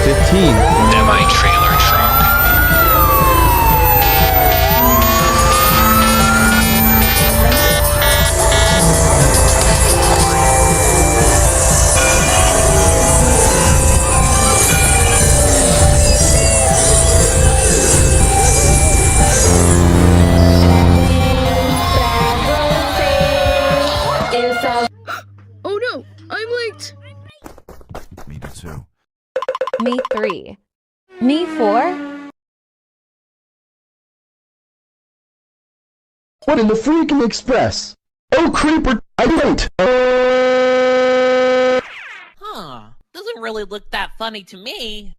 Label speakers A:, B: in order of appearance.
A: 15.
B: Semi-trailer truck.
C: Oh no, I'm late.
D: Me too.
E: Me 3. Me 4.
F: What in the freaking express? Oh, creeper, I wait!
G: Huh. Doesn't really look that funny to me.